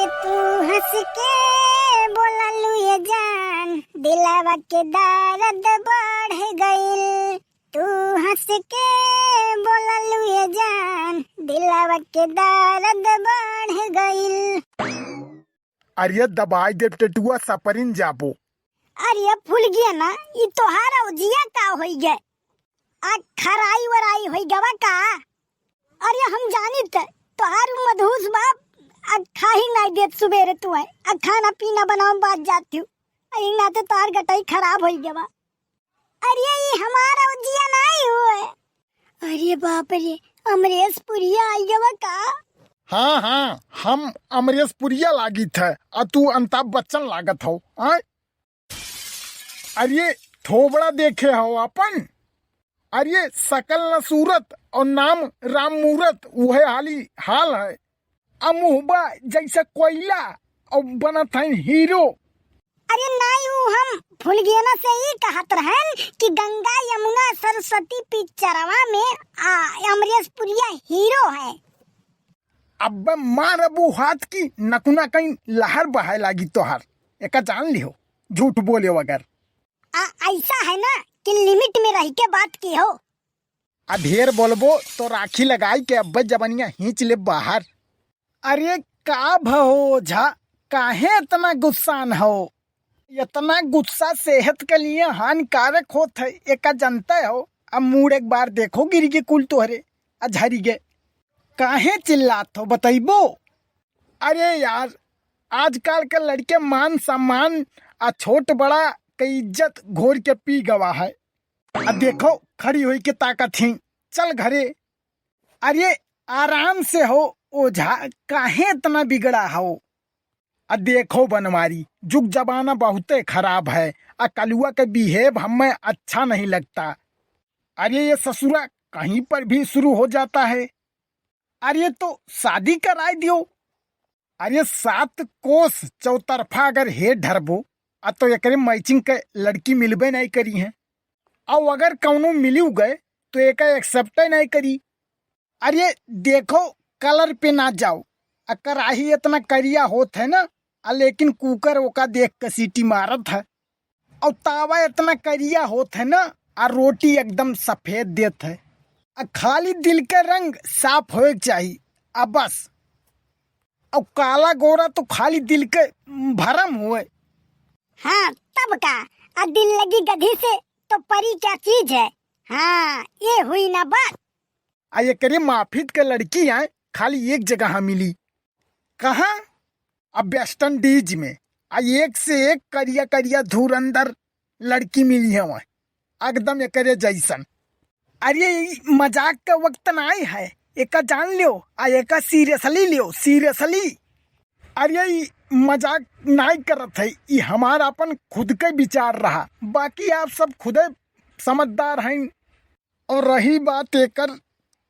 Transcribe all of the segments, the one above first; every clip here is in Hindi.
तू हंस के बोललू ये जान, दिलवा के दर्द बढ़ गइल। तू हंस के बोललू ये जान, दिलवा के दर्द बढ़ गइल। अरे दबाई दे टेटुआ सपरिन जाबो। अरे फूल गया ना, ये तोहारा उजिया का होई गए, आ खराई वराई होई गवा का। अरे हम जानी तोहार मधुस बाप खा ही नहीं देत सुबेरे तू है, खाना पीना बनाओ बात जाती हूँ, ना तो तोहार गटाई खराब हो गया। अरे ये हमारा उजिया नहीं हुए। अरे बाप रे, अमरेश पुरिया आई गवा का। हाँ हाँ, हम अमरेश पुरिया लागी थे और तू अमिताभ बच्चन लागत हो। अरे थोबड़ा देखे हो अपन। अरे सकल न सूरत और नाम राम मूरत, वह हाल है। अमुहबा जैसा कोयला और बनत है हीरो। अरे नहीं हूँ, हम भूल गए ना से ही कहत रहन कि गंगा यमुना सरस्वती पिक्चरवा में अमरेश पुरिया हीरो है। अब मार अबू हाथ की नकुना कहीं लहर बहाय लागी तोहार, एक जान लियो झूठ बोले वगर। ऐसा है ना कि लिमिट में रह के बात की हो। ढेर बोलबो तो राखी लगाई के अब्बा जबनिया खींच ले बाहर। अरे का भहो झा, काहे इतना गुस्सान हो? इतना गुस्सा सेहत के लिए हानिकारक होत है, एक जानता हो। अब मूड एक बार देखो गिर के कुल तोहरे झरी गे। काहे चिल्लात हो बताइबो? अरे यार, आजकल के लड़के मान सम्मान आ छोट बड़ा की इज्जत घोर के पी गवा है। अब देखो खड़ी हुई के ताकत ही चल घरे। अरे आराम से हो ओझा, काहे इतना बिगड़ा हो? देखो बनवारी, जुग जमाना बहुत खराब है। कलुआ के बिहेव हमें अच्छा नहीं लगता। अरे ये ससुरा कहीं पर भी शुरू हो जाता है। अरे तो शादी कराई दियो। अरे 7 कोस चौतरफा अगर हे ढरबो तो एक मैचिंग के लड़की मिलबे नहीं करी है, और अगर कौनो मिलू गए तो एक एक्सेप्ट नहीं करी। अरे देखो कलर पे ना जाओ, कराही इतना करिया होत है ना, लेकिन कुकर ओका देख के सीटी मारत है। और तावा इतना करिया होत है ना, रोटी एकदम सफेद देत है। खाली दिल का रंग साफ होए चाहिए, बस। और काला गोरा तो खाली दिल के भरम हुए। हाँ तब का, दिल लगी गधी से तो परी क्या चीज है। हाँ ये हुई ना बात। ये करे माफिद के लड़की है, खाली एक जगह मिली। कहाँ? अब वेस्ट इंडीज में। एक से एक करिया करिया धुरंधर लड़की मिली है वहाँ, एकदम एक जैसन। अरे मजाक का वक्त नहीं है, एक जान लियो, एक सीरियसली लियो, सीरियसली। अरे मजाक नहीं करत है, ये हमारा अपन खुद के विचार रहा, बाकी आप सब खुद समझदार हैं। और रही बात एकर,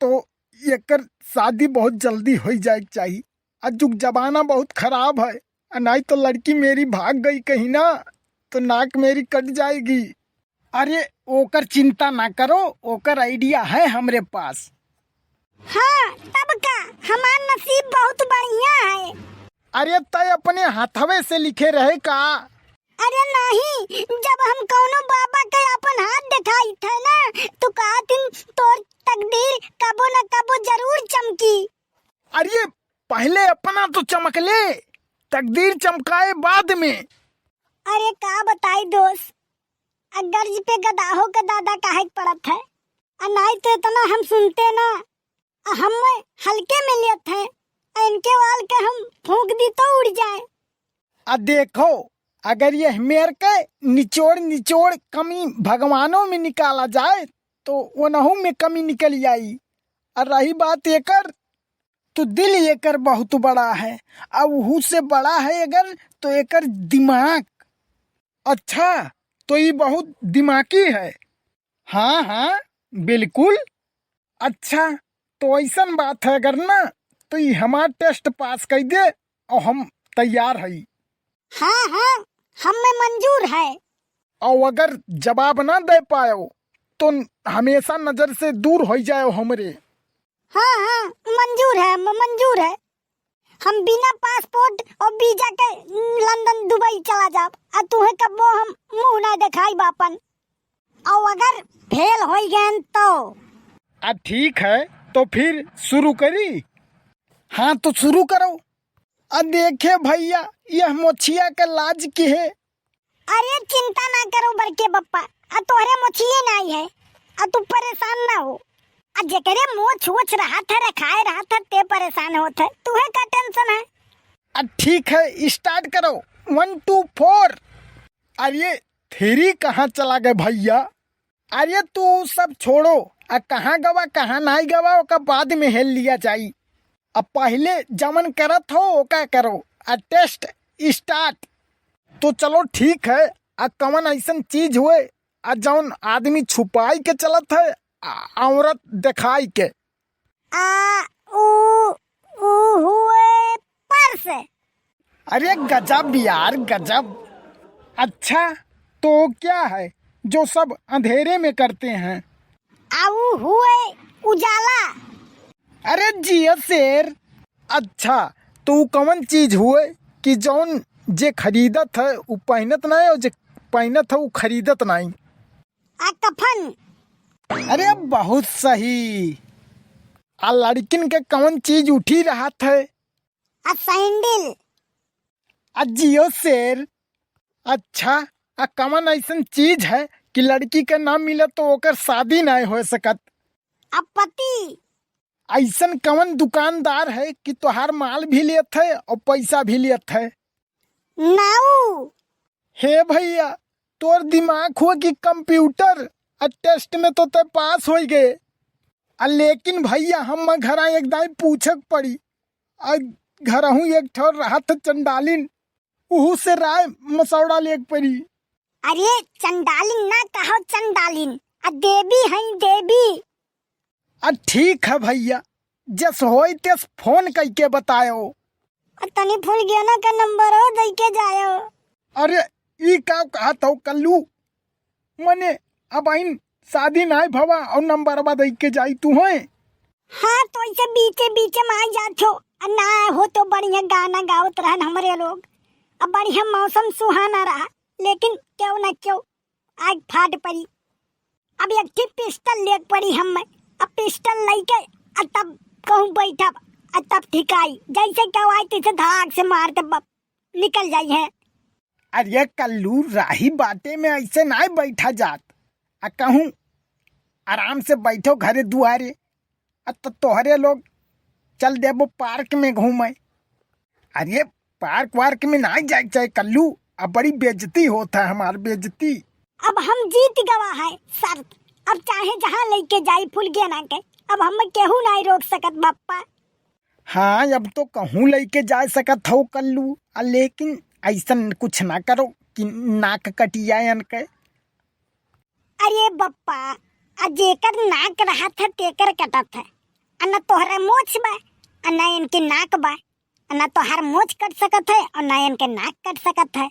तो एकर शादी बहुत जल्दी हो जाए चाहिए। जुग जमाना बहुत खराब है, नहीं तो लड़की मेरी भाग गई कहीं ना तो नाक मेरी कट जाएगी। अरे ओकर चिंता ना करो, ओकर आइडिया है हमरे पास। हाँ तब का, हमार नसीब बहुत बढ़िया है। अरे तय अपने हाथवे से लिखे रहे का? अरे नहीं, जब हम कौनो बाबा के अपन हाथ दिखाई थे ना, तो कहा दिन तोर तकदीर कबो न कबो जरूर चमकी। अरे पहले अपना तो चमक ले, तकदीर चमकाए बाद में। अरे का बताई दोस्त, गर्ज पे गदाहो का दादा काहे पड़त है। नहीं तो इतना हम सुनते ना, हम हल्के में लेते हैं, इनके वाल के हम फूंक दी तो उड़ जाए। देखो अगर ये मेर के निचोड़ निचोड़ कमी भगवानों में निकाला जाए तो उनहु में कमी निकल आई। और रही बात एकर, तो दिल एकर बहुत बड़ा है, अब वहू से बड़ा है अगर तो एकर दिमाग। अच्छा तो ये बहुत दिमागी है। हाँ हाँ बिल्कुल। अच्छा तो ऐसा बात है अगर ना, तो ये हमारा टेस्ट पास कर दे और हम तैयार है। हाँ हाँ हमें मंजूर है। और अगर जवाब ना दे पायो तो हमेशा नजर से दूर हो जाओ हमरे। हाँ हाँ मंजूर है, मंजूर है। हम बिना पासपोर्ट और वीजा के लंदन दुबई चला जाब आ तुहे कबो हम मुंह ना दिखाई बापन। और अगर फेल हो गए तो ठीक है, तो फिर शुरू करी। हाँ तो शुरू करो। देखे भैया, यह मोछिया के लाज की है। अरे चिंता ना करो बड़के बप्पा, तोहरे मोछिए नहीं है, तू परेशान ना हो। जेकरे मोछ वोछ रहा था रखाए रहा था ते परेशान होत है, तुहे का टेंशन है। ठीक है, स्टार्ट करो। 1 2 4। अरे 3 कहाँ चला गए भैया? अरे तू सब छोड़ो, कहाँ गवा कहाँ नहीं गवा ओका बाद में हेल लिया जाई। अब पहले जमन करत हो ओका करो। Test start. तो चलो ठीक है। कवन ऐसन चीज हुए जौन आदमी छुपाई के चलत है औरत दिखाई के? हुए पर्स। अरे गजब यार गजब। अच्छा तो क्या है जो सब अंधेरे में करते हैं? हुए उजाला। अरे जिया शेर। अच्छा तो कवन चीज हुए कि जौन जे खरीदत है वो पहनत नहीं और जे पहनत है वो खरीदत नहीं? कफन। अरे बहुत सही। लड़किन के कवन चीज उठी रहा है? सैंडल। जियो शेर। अच्छा कवन ऐसन चीज है कि लड़की के नाम मिले तो ओकर शादी नहीं हो सकत? पति। ऐसन कवन दुकानदार है कि तोहार माल भी लेत है और पैसा भी लेत है? नाऊ। हे भैया, तोर दिमाग हो कि कंप्यूटर। टेस्ट में तो ते पास हो गए। लेकिन भैया हम घर एक दाई पूछक पड़ी। घर हूँ एक ठोर रहा था चंडालिन, उहू से राय मसौड़ा लेक पड़ी। अरे चंडालिन ना कहो चंडालिन, देवी है देवी। ठीक है भैया, जस होई तेस फोन करके बतायो। तनी भूल गया ना का नंबर हो दे के जायो। अरे ई का कहा तो कल्लू, मने अब इन शादी नाई भवा और नंबर दे के जाई तू है। हाँ तो ऐसे बीचे बीचे में आई जात हो। ना हो तो बढ़िया गाना गावत रहन हमरे लोग। अब बढ़िया मौसम सुहाना रहा, लेकिन क्यों न क्यों आग फाट पड़ी। अब एक ठीक पिस्टल लेक पड़ी हम। अब पिस्टल लेके तब कहूँ बैठा तब ठिकाई जैसे कवाई तैसे धाक से मारते निकल जाई है। अरे कल्लू, राही बाटे में ऐसे नहीं बैठा जात। कहूँ आराम से बैठो घरे दुआरे। तो तोहरे लोग चल देबो पार्क में घूमे। अरे पार्क वार्क में नहीं जाए चाहे कल्लू, अब बड़ी बेइज्जती होता है हमारी बेइज्जती। अब हम जीत गवा है शर्त, अब चाहे जहाँ लेके जाई फुल गया ना के, अब हम केहू नहीं रोक सकत बप्पा। हाँ अब तो कहूँ लेके जा सकत हो कल्लू, लेकिन ऐसा कुछ ना करो कि नाक कटिया के। अरे बप्पा, जेकर नाक रहा था तेकर कटत है। न तोहरा मोछ बा न इनके नाक बा। न तोहर मोछ कट सकत है और न इनके नाक कट सकत है।